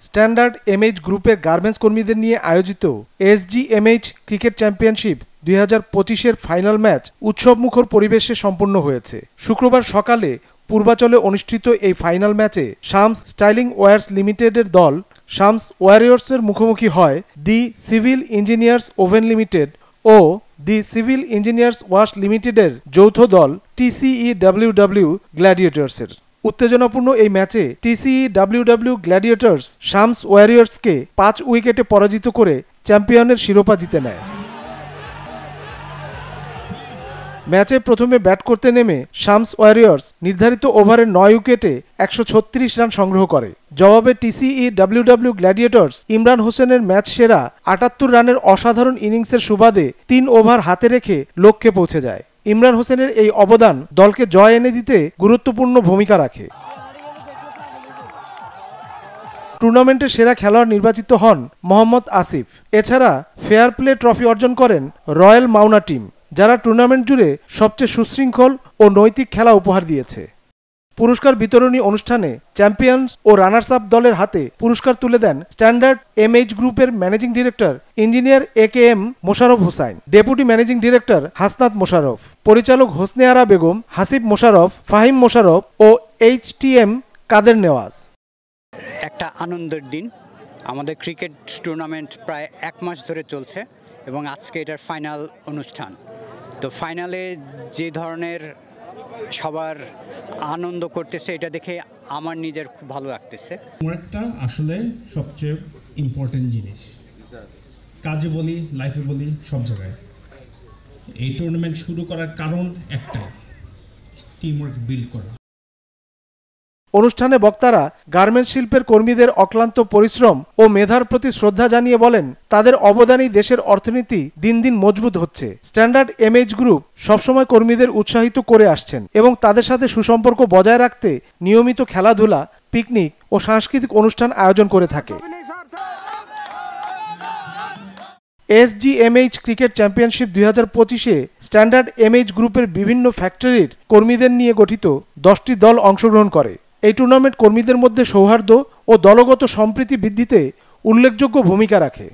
Standard MH গ্রুপের garments কর্মীদের নিয়ে আয়োজিত এসজিএমএইচ ক্রিকেট চ্যাম্পিয়নশিপ 2025-এর ফাইনাল ম্যাচ উৎসবমুখর পরিবেশে সম্পন্ন হয়েছে। শুক্রবার সকালে পূর্বাচলে অনুষ্ঠিত এই ফাইনাল ম্যাচে শামস স্টাইলিং ওয়্যার্স লিমিটেডের দল শামস ওয়ারিয়র্সের মুখোমুখি হয় the civil engineers oven limited ও দি সিভিল ইঞ্জিনিয়ার্স ওয়াশ লিমিটেডের যৌথ দল টিসিইডব্লিউডব্লিউ গ্ল্যাডিয়েটর্সের। উত্তেজনাপূর্ণ এই ম্যাচে টিসিইডব্লিউডব্লিউ গ্ল্যাডিয়েটর্স শামস ওয়ারিয়র্সকে 5 উইকেটে পরাজিত করে চ্যাম্পিয়নের শিরোপা জিতে নেয়। ম্যাচে প্রথমে ব্যাট করতে নেমে শামস ওয়ারিয়র্স নির্ধারিত ওভারে 9 উইকেটে 136 রান সংগ্রহ করে। জবাবে টিসিইডব্লিউডব্লিউ গ্ল্যাডিয়েটর্স ইমরান হোসেনের ম্যাচ সেরা 78 রানের অসাধারণ ইনিংসের সুবাদে 3 ওভার হাতে রেখে লক্ষ্যে পৌঁছে যায়। ইমরান হোসেনের এই অবদান দলকে জয় এনে দিতে গুরুত্বপূর্ণ ভূমিকা রাখে। টুর্নামেন্টের সেরা খেলোয়াড় নির্বাচিত হন মোহাম্মদ আসিফ। এছাড়া ফেয়ার প্লে ট্রফি অর্জন করেন রয়্যাল মাউনা টিম, যারা টুর্নামেন্ট জুড়ে সবচেয়ে সুশৃঙ্খল ও নৈতিক খেলা উপহার দিয়েছে। পুরস্কার বিতরণী অনুষ্ঠানে চ্যাম্পিয়ন্স ও রানার্স আপ দলের হাতে পুরস্কার তুলে দেন স্ট্যান্ডার্ড এমএইচ গ্রুপের managing director engineer AKM Mosharraf Hossain, deputy managing director Hasnat Mosharraf, পরিচালক হোসনে আরা বেগম, হাসিব মোশাররফ, ফাহিম মোশাররফ ও এইচটিএম কাদের নেওয়াজ। একটা আনন্দের দিন। আমাদের ক্রিকেট টুর্নামেন্ট প্রায় 1 মাস ধরে চলছে এবং আজকে এটার ফাইনাল অনুষ্ঠান। তো ফাইনালে যে ধরনের সবার আনন্দ করতেছে এটা দেখে আমার নিজের খুব ভালো লাগতেছে। একটা আসলে সবচেয়ে ইম্পর্টেন্ট জিনিস, কাজে বলি, লাইফে বলি, সব জায়গায়। এই টুর্নামেন্ট শুরু করার কারণ একটাই, টিমওয়ার্ক বিল্ড করা। অনুষ্ঠানে বক্তারা গার্মেন্টস শিল্পের কর্মীদের অক্লান্ত পরিশ্রম ও মেধার প্রতি শ্রদ্ধা জানিয়ে বলেন, তাদের অবদানেই দেশের অর্থনীতি দিন দিন মজবুত হচ্ছে। স্ট্যান্ডার্ড এমএইচ গ্রুপ সবসময় কর্মীদের উৎসাহিত করে আসছেন এবং তাদের সাথে সুসম্পর্ক বজায় রাখতে নিয়মিত খেলাধুলা, পিকনিক ও সাংস্কৃতিক অনুষ্ঠান আয়োজন করে থাকে। এসজিএমএইচ ক্রিকেট চ্যাম্পিয়নশিপ 2025-এ স্ট্যান্ডার্ড এমএইচ গ্রুপের বিভিন্ন ফ্যাক্টরির কর্মীদের নিয়ে গঠিত 10টি দল অংশগ্রহণ করে। এই টুর্নামেন্ট কর্মীদের মধ্যে সৌহার্দ্য ও দলগত সম্প্রীতি বৃদ্ধিতে উল্লেখযোগ্য ভূমিকা রাখে।